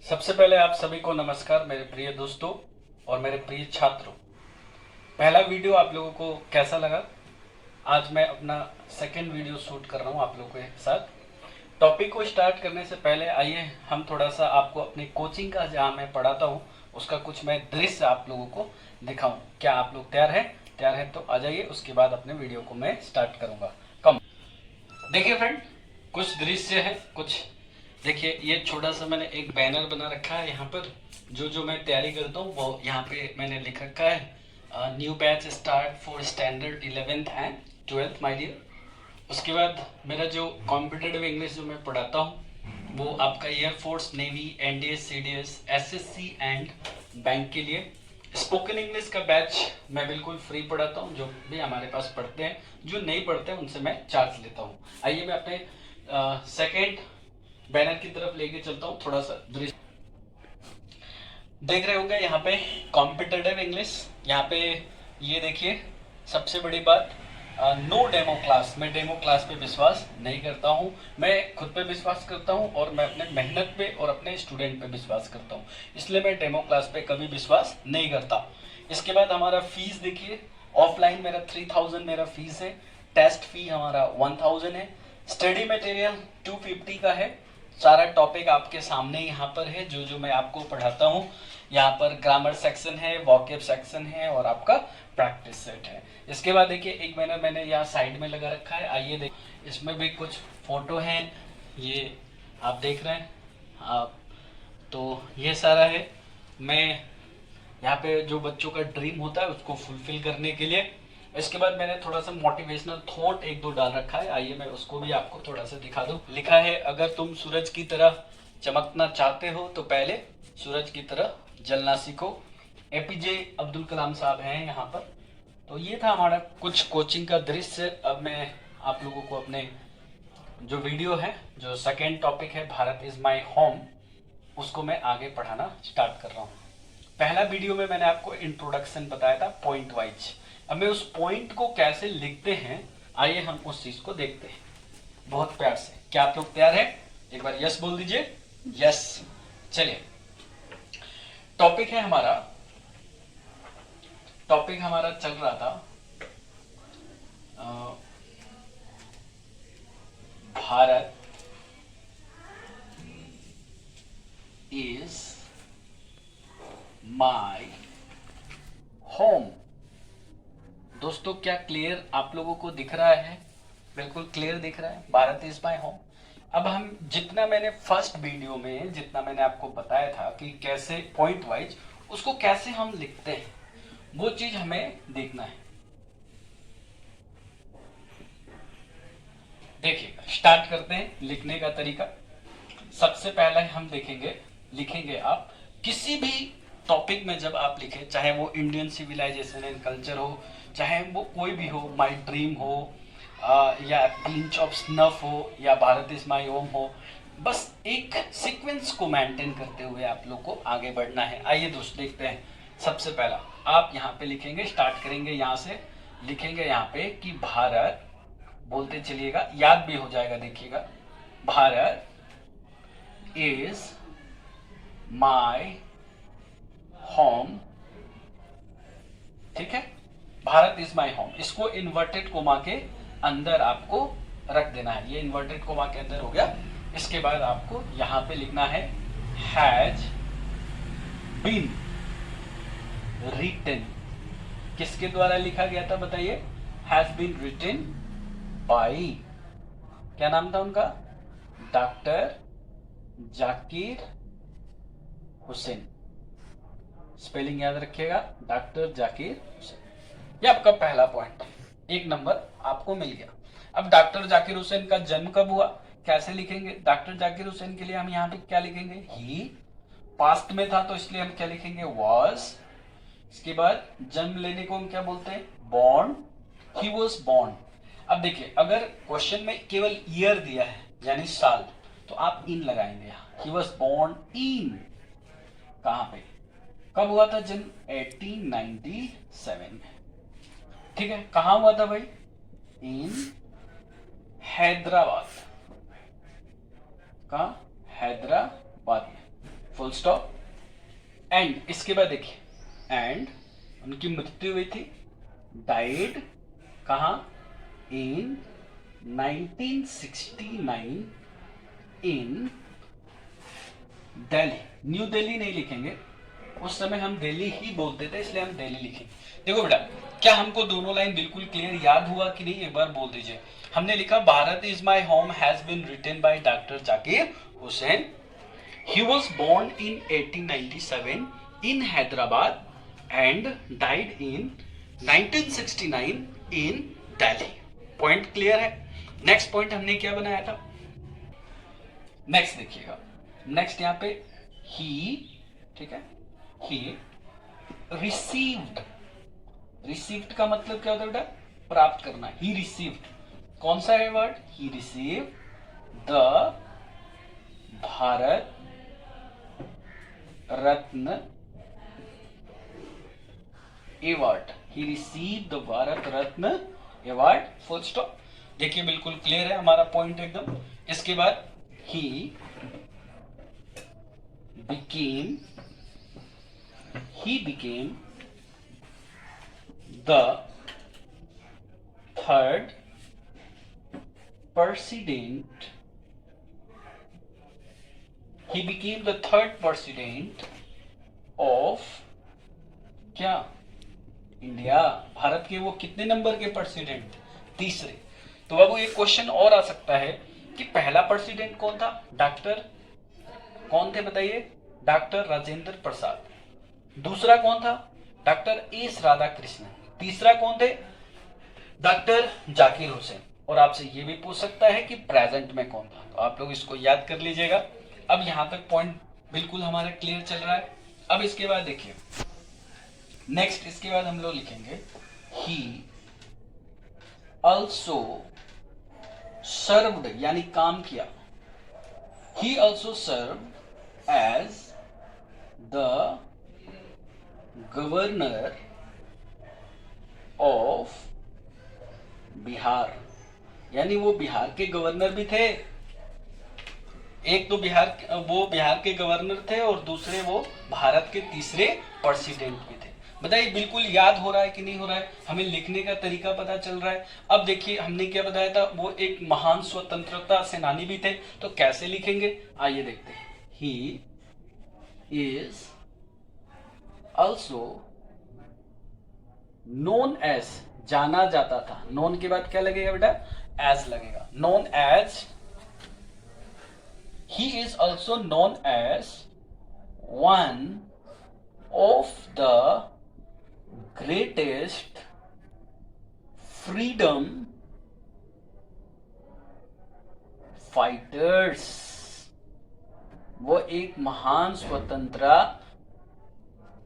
सबसे पहले आप सभी को नमस्कार मेरे प्रिय दोस्तों और मेरे प्रिय छात्रों। पहला वीडियो आप लोगों को कैसा लगा? आज मैं अपना सेकंड वीडियो शूट कर रहा हूँ आप लोगों के साथ। टॉपिक को स्टार्ट करने से पहले आइए हम थोड़ा सा आपको अपनी कोचिंग का जहाँ मैं पढ़ाता हूँ उसका कुछ मैं दृश्य आप लोगों को दिखाऊं। क्या आप लोग तैयार हैं? तैयार हैं तो आ जाइए, उसके बाद अपने वीडियो को मैं स्टार्ट करूंगा। कम देखिए फ्रेंड, कुछ दृश्य है कुछ। देखिए ये छोटा सा मैंने एक बैनर बना रखा है। यहाँ पर जो जो मैं तैयारी करता हूँ वो यहाँ पे मैंने लिख रखा है। New batch start for standard 11th and 12th my dear. उसके बाद मेरा जो कॉम्पिटेटिव इंग्लिश जो मैं पढ़ाता हूँ वो आपका air force, navy, NDS, CDS, SSC and bank के लिए। स्पोकन इंग्लिश का बैच मैं बिल्कुल फ्री पढ़ाता हूँ। जो भी हमारे पास पढ़ते हैं, जो नहीं पढ़ते हैं उनसे मैं चार्ज लेता हूँ। आइए मैं अपने सेकेंड बैनर की तरफ लेके चलता हूँ। थोड़ा सा दृश्य देख रहे होंगे यहाँ पे, कॉम्पिटेटिव इंग्लिश। यहाँ पे ये देखिए, सबसे बड़ी बात, नो डेमो क्लास। मैं डेमो क्लास पे विश्वास नहीं करता हूँ। मैं खुद पे विश्वास करता हूँ और मैं अपने मेहनत पे और अपने स्टूडेंट पे विश्वास करता हूँ, इसलिए मैं डेमो क्लास पे कभी विश्वास नहीं करता। इसके बाद हमारा फीस देखिए, ऑफलाइन मेरा 3000 मेरा फीस है। टेस्ट फी हमारा 1000 है। स्टडी मटेरियल 250 का है। सारा टॉपिक आपके सामने यहाँ पर है। जो जो मैं आपको पढ़ाता हूँ, यहाँ पर ग्रामर सेक्शन है, वॉकेब सेक्शन है और आपका प्रैक्टिस सेट है। इसके बाद देखिए एक मैंने यहाँ साइड में लगा रखा है। आइए देख, इसमें भी कुछ फोटो हैं, ये आप देख रहे हैं आप। तो ये सारा है। मैं यहाँ पे जो बच्चों का ड्रीम होता है उसको फुलफिल करने के लिए। इसके बाद मैंने थोड़ा सा मोटिवेशनल थॉट एक दो डाल रखा है। आइए मैं उसको भी आपको थोड़ा सा दिखा दूं। लिखा है, अगर तुम सूरज की तरह चमकना चाहते हो तो पहले सूरज की तरह जलना सीखो। एपीजे अब्दुल कलाम साहब हैं यहाँ पर। तो ये था हमारा कुछ कोचिंग का दृश्य। अब मैं आप लोगों को अपने जो वीडियो है, जो सेकेंड टॉपिक है भारत इज माई होम, उसको मैं आगे पढ़ाना स्टार्ट कर रहा हूँ। पहला वीडियो में मैंने आपको इंट्रोडक्शन बताया था पॉइंट वाइज। अब मैं उस पॉइंट को कैसे लिखते हैं, आइए हम उस चीज को देखते हैं बहुत प्यार से। क्या आप लोग तैयार हैं? एक बार यस बोल दीजिए। यस। चलिए, टॉपिक है हमारा, टॉपिक हमारा चल रहा था भारत इज माई होम। दोस्तों क्या क्लियर आप लोगों को दिख रहा है? बिल्कुल क्लियर दिख रहा है, भारत इज माई होम। अब हम जितना मैंने फर्स्ट वीडियो में जितना मैंने आपको बताया था कि कैसे पॉइंट वाइज उसको कैसे हम लिखते हैं, वो चीज हमें देखना है। देखिए स्टार्ट करते हैं लिखने का तरीका। सबसे पहले हम देखेंगे, लिखेंगे आप किसी भी टॉपिक में जब आप लिखें, चाहे वो इंडियन सिविलाइजेशन एंड कल्चर हो, चाहे वो कोई भी हो, माई ड्रीम हो, या पिंच ऑफ स्नफ हो, या भारत इज माई होम हो, बस एक सीक्वेंस को मेंटेन करते हुए आप लोग को आगे बढ़ना है। आइए दोस्त देखते हैं। सबसे पहला आप यहाँ पे लिखेंगे, स्टार्ट करेंगे यहाँ से, लिखेंगे यहाँ पे कि भारत, बोलते चलिएगा, याद भी हो जाएगा। देखिएगा, भारत इज माई होम। ठीक है, भारत इज माई होम, इसको इन्वर्टेड कोमा के अंदर आपको रख देना है। ये इन्वर्टेड कोमा के अंदर हो गया। इसके बाद आपको यहां पे लिखना है हैज बीन रिटन। किसके द्वारा लिखा गया था बताइए? हैज बीन रिटन बाई, क्या नाम था उनका? डॉक्टर जाकिर हुसैन। स्पेलिंग याद रखिएगा, डॉक्टर जाकिर हुसैन। ये आपका पहला पॉइंट, एक नंबर आपको मिल गया। अब डॉक्टर जाकिर हुसैन का जन्म कब हुआ, कैसे लिखेंगे? डॉक्टर जाकिर हुसैन के लिए हम यहाँ पे क्या लिखेंगे? ही। पास्ट में था तो इसलिए हम क्या लिखेंगे? वॉज। इसके बाद जन्म लेने को हम क्या बोलते हैं? बॉर्न। He was born. अब देखिए, अगर क्वेश्चन में केवल ईयर दिया है यानी साल, तो आप इन लगाएंगे यहाँ। ही वॉज बॉर्न इन, कहां पे, कब हुआ था जन्म? 1897 में। ठीक है, कहां हुआ था भाई? इन हैदराबाद। कहा? हैदराबाद में। Full stop. एंड इसके बाद देखिए, एंड उनकी मृत्यु हुई थी, डाइड कहाँ, इन 1969 इन दिल्ली। न्यू दिल्ली नहीं लिखेंगे, उस समय हम दिल्ली ही बोलते थे इसलिए हम दिल्ली लिखेंगे। देखो बेटा, क्या हमको दोनों लाइन बिल्कुल क्लियर याद हुआ कि नहीं, एक बार बोल दीजिए। हमने लिखा Bharat is my home has been written by doctor Zakir Hussain. He was born in 1897 in Hyderabad and died in 1969 in Delhi। Point clear है। नेक्स्ट पॉइंट हमने क्या बनाया था, नेक्स्ट देखिएगा, नेक्स्ट यहां पे ही, ठीक है, ही रिसीव्ड। रिसीव्ड का मतलब क्या होता है बेटा, प्राप्त करना। ही रिसीव्ड कौन सा है word, he received the Bharat Ratna award. He received the Bharat Ratna award, full stop. देखिए बिल्कुल क्लियर है हमारा पॉइंट एकदम। इसके बाद ही became the third president। He became the third president of क्या, इंडिया। भारत के वो कितने नंबर के प्रेसिडेंट, तीसरे। तो बाबू एक क्वेश्चन और आ सकता है कि पहला प्रेसिडेंट कौन था, डॉक्टर कौन थे बताइए, डॉक्टर राजेंद्र प्रसाद। दूसरा कौन था, डॉक्टर एस राधाकृष्णन। तीसरा कौन थे, डॉक्टर जाकिर हुसैन। और आपसे ये भी पूछ सकता है कि प्रेजेंट में कौन था, तो आप लोग इसको याद कर लीजिएगा। अब यहां तक पॉइंट बिल्कुल हमारा क्लियर चल रहा है। अब इसके बाद देखिए नेक्स्ट, इसके बाद हम लोग लिखेंगे ही ऑल्सो सर्व्ड, यानी काम किया। He also served as the governor of Bihar, यानी वो बिहार के गवर्नर भी थे। एक तो वो बिहार के गवर्नर थे और दूसरे वो भारत के तीसरे प्रेसिडेंट भी थे। बताइए बिल्कुल याद हो रहा है कि नहीं हो रहा है, हमें लिखने का तरीका पता चल रहा है। अब देखिए हमने क्या बताया था, वो एक महान स्वतंत्रता सेनानी भी थे, तो कैसे लिखेंगे आइए देखते हैं। He is also known as, जाना जाता था। नोन के बाद क्या लगेगा बेटा, एज लगेगा। Known as, he is also known as one of the greatest freedom fighters। वो एक महान स्वतंत्रता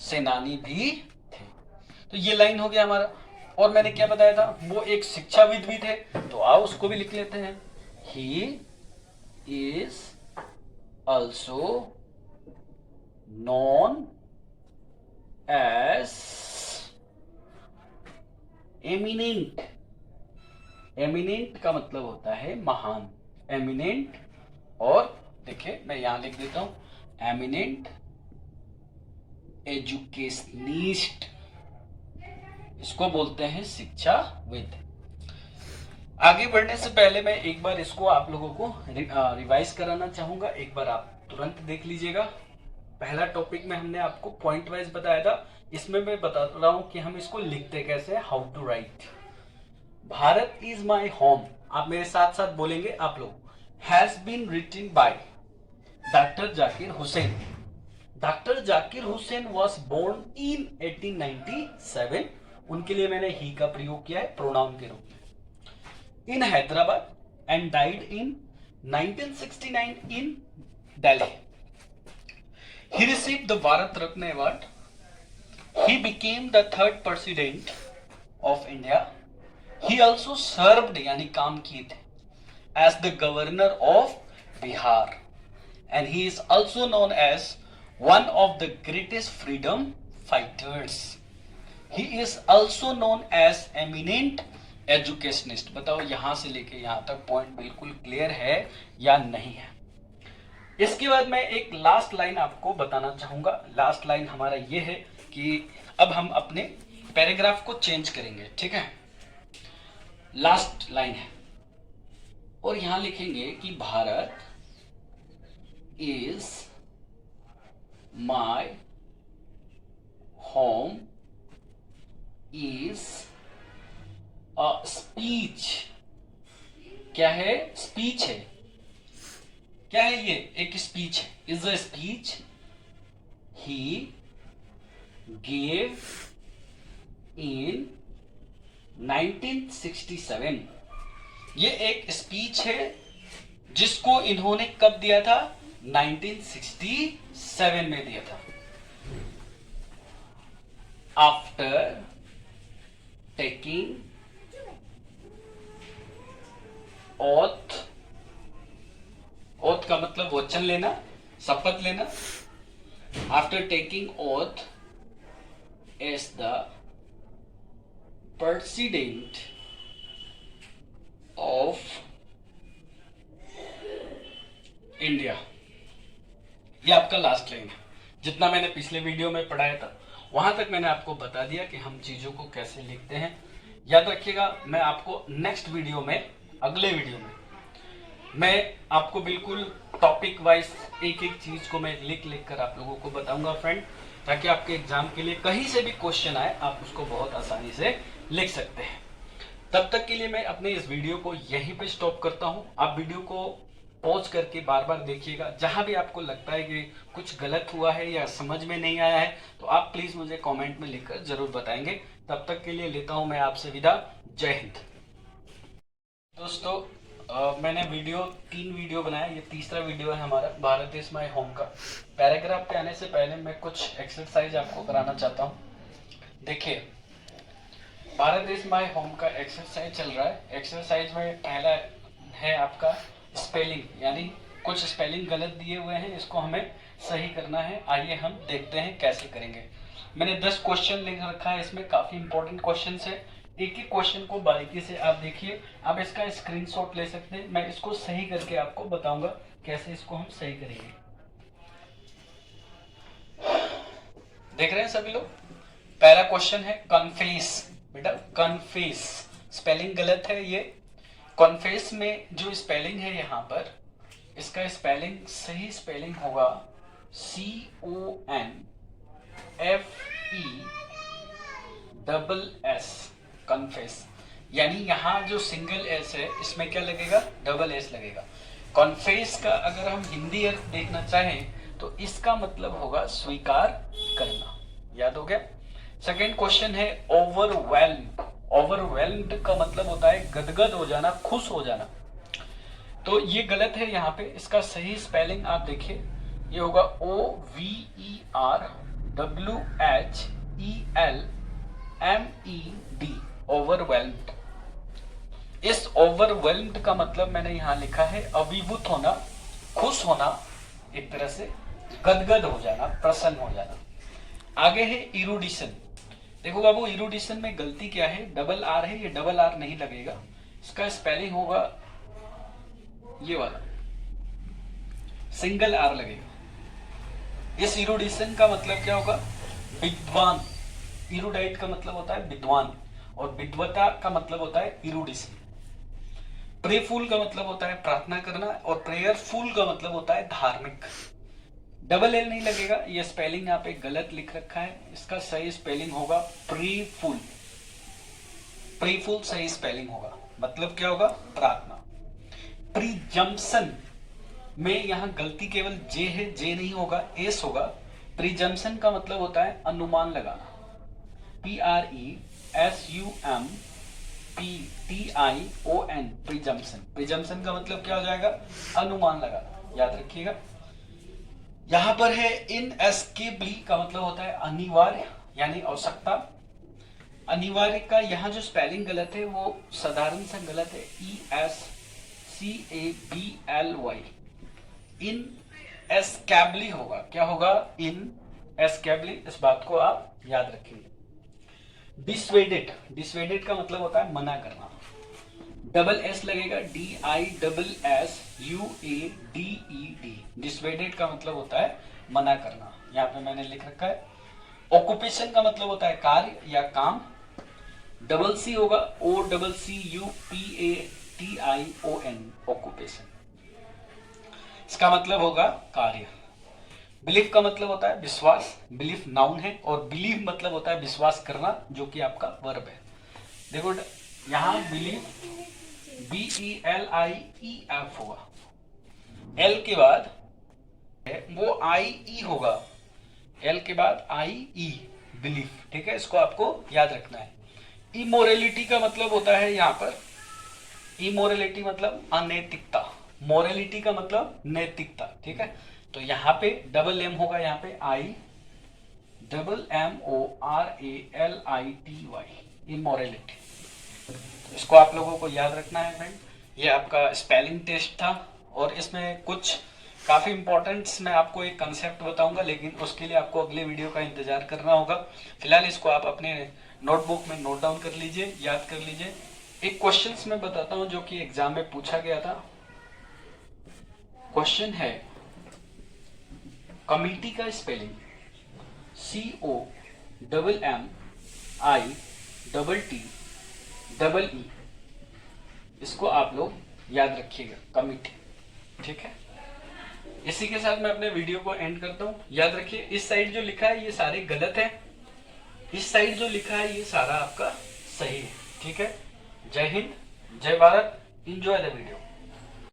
सेनानी भी थे। तो ये लाइन हो गया हमारा। और मैंने क्या बताया था, वो एक शिक्षाविद भी थे, तो आओ उसको भी लिख लेते हैं। he is also known as eminent। eminent का मतलब होता है महान, eminent। और देखिए मैं यहां लिख देता हूं, eminent educationist, इसको बोलते हैं शिक्षाविद। आगे बढ़ने से पहले मैं एक बार इसको आप लोगों को रिवाइज कराना चाहूंगा, एक बार आप तुरंत देख लीजिएगा। पहला टॉपिक में हमने आपको पॉइंट वाइज बताया था, इसमें मैं बता रहा हूं कि हम इसको लिखते कैसे, how to write. Bharat is my home, आप मेरे साथ साथ बोलेंगे आप लोग, has been written by doctor Zakir Hussain. Doctor Zakir Hussain was born in 1897, उनके लिए मैंने ही का प्रयोग किया है प्रोनाउन के रूप में, in Hyderabad and died in 1969 in Delhi। He received the Bharat Ratna Award। He became the third president of India। He also served, यानी काम किए थे, as the governor of Bihar and he is also known as one of the greatest freedom fighters। He is also known as eminent educationist. बताओ यहां से लेके यहां तक पॉइंट बिल्कुल क्लियर है या नहीं है। इसके बाद मैं एक लास्ट लाइन आपको बताना चाहूंगा। लास्ट लाइन हमारा ये है कि अब हम अपने पैराग्राफ को चेंज करेंगे, ठीक है। लास्ट लाइन है और यहां लिखेंगे कि Bharat is my home is a speech. क्या है? स्पीच है। क्या है ये? एक स्पीच है। Is a speech he gave in 1967। ये एक स्पीच है जिसको इन्होंने कब दिया था? 1967 में दिया था। आफ्टर टेकिंग ओथ, ओथ का मतलब वचन लेना, शपथ लेना। After taking oath as the president of India. ये आपका लास्ट लाइन है। जितना मैंने पिछले वीडियो में पढ़ाया था वहां तक मैंने आपको बता दिया कि हम चीजों को कैसे लिखते हैं। याद रखिएगा, मैं आपको नेक्स्ट वीडियो में, अगले वीडियो में मैं आपको बिल्कुल टॉपिक वाइज एक एक चीज को मैं लिख लिख कर आप लोगों को बताऊंगा फ्रेंड, ताकि आपके एग्जाम के लिए कहीं से भी क्वेश्चन आए आप उसको बहुत आसानी से लिख सकते हैं। तब तक के लिए मैं अपने इस वीडियो को यहीं पे स्टॉप करता हूं। आप वीडियो को पॉज करके बार बार देखिएगा। जहां भी आपको लगता है कि कुछ गलत हुआ है या समझ में नहीं आया है तो आप प्लीज मुझे कमेंट में लिखकर जरूर बताएंगे। तब तक के लिए लेता हूं मैं आपसे विदा। जय हिंद। दोस्तों, मैंने 3 वीडियो बनाया। ये तीसरा वीडियो है हमारा भारत इज माय होम का। पैराग्राफ पे आने से पहले मैं कुछ एक्सरसाइज आपको कराना चाहता हूँ। देखिए, भारत इज माय होम का एक्सरसाइज चल रहा है। एक्सरसाइज में पहला है आपका स्पेलिंग, यानी कुछ स्पेलिंग गलत दिए हुए हैं, इसको हमें सही करना है। आइए हम देखते हैं कैसे करेंगे। मैंने 10 क्वेश्चन लिख रखा है, इसमें काफी इंपॉर्टेंट क्वेश्चन है। एक एक क्वेश्चन को बारीकी से आप देखिए। आप इसका स्क्रीनशॉट ले सकते हैं। मैं इसको सही करके आपको बताऊंगा कैसे इसको हम सही करेंगे। देख रहे हैं सभी लोग? पहला क्वेश्चन है कन्फेस। बेटा कन्फेस, स्पेलिंग गलत है ये। कॉन्फेस में जो स्पेलिंग है यहाँ पर, इसका स्पेलिंग सही स्पेलिंग होगा CONFESS, कन्फेस। यानी यहाँ जो सिंगल एस है इसमें क्या लगेगा? डबल एस लगेगा। कॉन्फेस का अगर हम हिंदी अर्थ देखना चाहें तो इसका मतलब होगा स्वीकार करना। याद हो गया? सेकेंड क्वेश्चन है ओवरवेल्म्ड। ओवरवेल्म्ड का मतलब होता है गदगद हो जाना, खुश हो जाना। तो ये गलत है यहाँ पे। इसका सही स्पेलिंग आप देखिए, ये होगा OVERWHELMED, ओवरवेल्म्ड। इस ओवरवेल्म्ड का मतलब मैंने यहाँ लिखा है अभिभूत होना, खुश होना, एक तरह से गदगद हो जाना, प्रसन्न हो जाना। आगे है इरूडिशन। देखो बाबू, इरूडिशन में गलती क्या है? डबल आर है, ये डबल आर नहीं लगेगा। इसका स्पेलिंग होगा ये वाला, सिंगल आर लगेगा। इस इरूडिशन का मतलब क्या होगा? विद्वान। इरूडाइट का मतलब होता है विद्वान और विद्वता का मतलब होता है इरूडिशन। प्रेफुल का मतलब होता है प्रार्थना करना और प्रेयरफुल का मतलब होता है धार्मिक। डबल एल नहीं लगेगा। ये स्पेलिंग यहाँ पे गलत लिख रखा है। इसका सही स्पेलिंग होगा प्रीफुल। प्रीफुल सही स्पेलिंग होगा। मतलब क्या होगा? प्रार्थना। प्रीजम्पशन में यहाँ गलती केवल जे है, जे नहीं होगा, एस होगा। प्रीजम्पशन का मतलब होता है अनुमान लगाना। PRESUMPTION, प्रीजम्पशन। प्रीजम्पशन का मतलब क्या हो जाएगा? अनुमान लगाना। याद रखिएगा। यहां पर है इनएस्केबली का मतलब होता है अनिवार्य, यानी आवश्यकता। अनिवार्य का यहाँ जो स्पेलिंग गलत है वो साधारण सा गलत है, ESCABLY। इनएस्केबली होगा। क्या होगा? इनएस्केबली। इस बात को आप याद रखेंगे। डिसवेडेड, डिसवेडेड का मतलब होता है मना करना। डबल एस लगेगा, DISSUADED। डिसवेडेड का मतलब होता है मना करना, यहाँ पे मैंने लिख रखा है। ऑक्यूपेशन का मतलब होता है कार्य या काम। डबल सी होगा, OCCUPATION, ऑक्यूपेशन। इसका मतलब होगा कार्य। बिलीफ का मतलब होता है विश्वास, बिलीफ नाउन है, और बिलीव मतलब होता है विश्वास करना, जो कि आपका वर्ब है। देखो यहाँ बिलीव BELIEF होगा, एल के बाद वो IE होगा, एल के बाद IE, बिलीफ। ठीक है, इसको आपको याद रखना है। इमोरलिटी का मतलब होता है यहाँ पर, इमोरलिटी मतलब अनैतिकता, मोरलिटी का मतलब नैतिकता। ठीक है, तो यहाँ पे डबल एम होगा, यहाँ पे IMMORALITY, इमोरलिटी। इसको आप लोगों को याद रखना है फ्रेंड। ये आपका स्पेलिंग टेस्ट था, और इसमें कुछ काफ़ी इंपॉर्टेंट्स मैं आपको एक कंसेप्ट बताऊंगा, लेकिन उसके लिए आपको अगले वीडियो का इंतजार करना होगा। फिलहाल इसको आप अपने नोटबुक में नोट डाउन कर लीजिए, याद कर लीजिए। एक क्वेश्चंस मैं बताता हूं जो कि एग्जाम में पूछा गया था। क्वेश्चन है, कमिटी का स्पेलिंग COMMITTEE। इसको आप लोग याद रखिएगा, कमिटी। ठीक है, इसी के साथ मैं अपने वीडियो को एंड करता हूँ। याद रखिए, इस साइड जो लिखा है ये सारे गलत है, इस साइड जो लिखा है ये सारा आपका सही है। ठीक है, जय हिंद, जय भारत, एंजॉय द वीडियो।